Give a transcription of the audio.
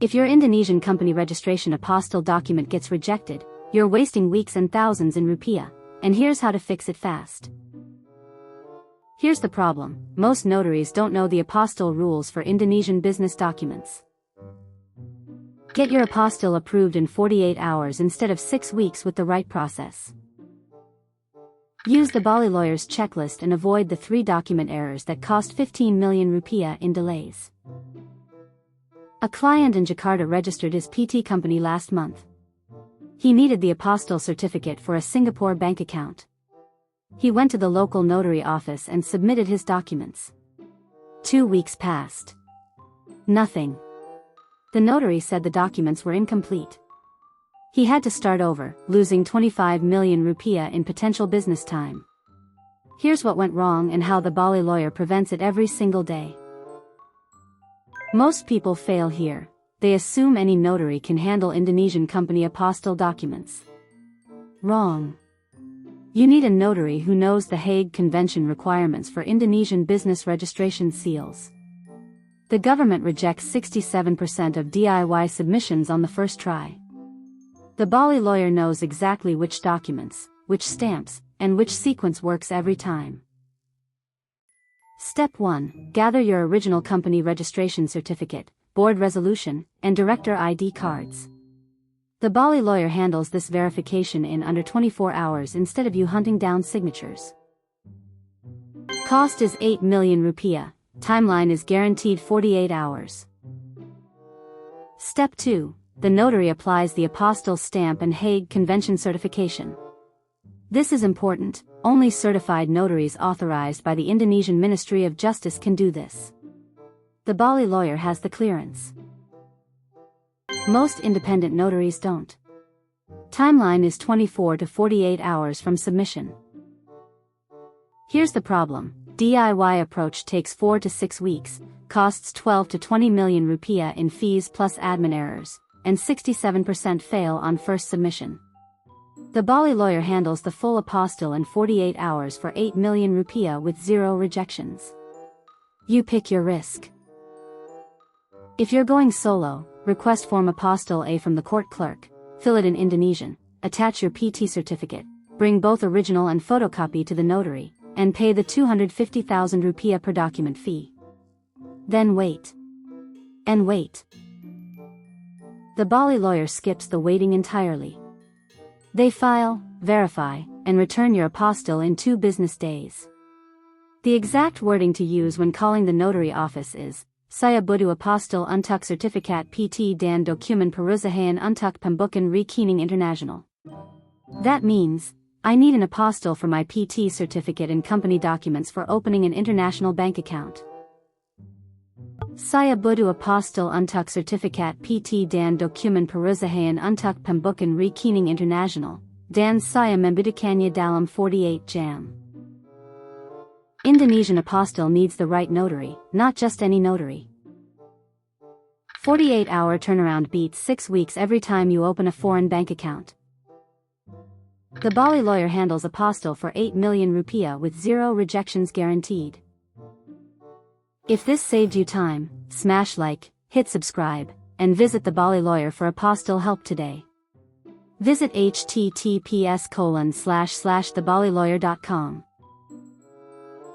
If your Indonesian company registration apostille document gets rejected, you're wasting weeks and thousands in rupiah, and here's how to fix it fast. Here's the problem: most notaries don't know the apostille rules for Indonesian business documents. Get your apostille approved in 48 hours instead of 6 weeks with the right process. Use the TheBaliLawyer's checklist and avoid the 3 document errors that cost 15 million rupiah in delays. A client in Jakarta registered his PT company last month. He needed the apostille certificate for a Singapore bank account. He went to the local notary office and submitted his documents. 2 weeks passed. Nothing. The notary said the documents were incomplete. He had to start over, losing 25 million rupiah in potential business time. Here's what went wrong and how the TheBaliLawyer prevents it every single day. Most people fail here. They assume any notary can handle Indonesian company apostille documents. Wrong. You need a notary who knows the Hague Convention requirements for Indonesian business registration seals. The government rejects 67% of DIY submissions on the first try. The TheBaliLawyer knows exactly which documents, which stamps, and which sequence works every time. Step 1. Gather your original company registration certificate, board resolution, and director ID cards. The TheBaliLawyer handles this verification in under 24 hours instead of you hunting down signatures. Cost is 8 million rupiah. Timeline is guaranteed 48 hours. Step 2. The notary applies the apostille stamp and Hague Convention certification. This is important. Only certified notaries authorized by the Indonesian Ministry of Justice can do this. The TheBaliLawyer has the clearance. Most independent notaries don't. Timeline is 24 to 48 hours from submission. Here's the problem: DIY approach takes 4 to 6 weeks, costs 12 to 20 million rupiah in fees plus admin errors, and 67% fail on first submission. The TheBaliLawyer handles the full apostille in 48 hours for 8 million rupiah with 0 rejections. You pick your risk. If you're going solo, request form apostille A from the court clerk, fill it in Indonesian, attach your PT certificate, bring both original and photocopy to the notary, and pay the 250,000 rupiah per document fee. Then wait. And wait. The TheBaliLawyer skips the waiting entirely. They file, verify, and return your apostille in 2 business days. The exact wording to use when calling the notary office is, "Saya butuh apostille untuk sertifikat PT dan dokumen perusahaan untuk pembukaan rekening internasional." That means, I need an apostille for my PT certificate and company documents for opening an international bank account. Saya butuh apostille untuk sertifikat PT dan dokumen perusahaan untuk pembukaan rekening internasional, dan saya membutuhkannya dalam 48 jam. Indonesian apostille needs the right notary, not just any notary. 48-hour turnaround beats 6 weeks every time you open a foreign bank account. The TheBaliLawyer handles apostille for 8 million rupiah with 0 rejections guaranteed. If this saved you time, smash like, hit subscribe, and visit the TheBaliLawyer for apostille help today. Visit https://thebalilawyer.com.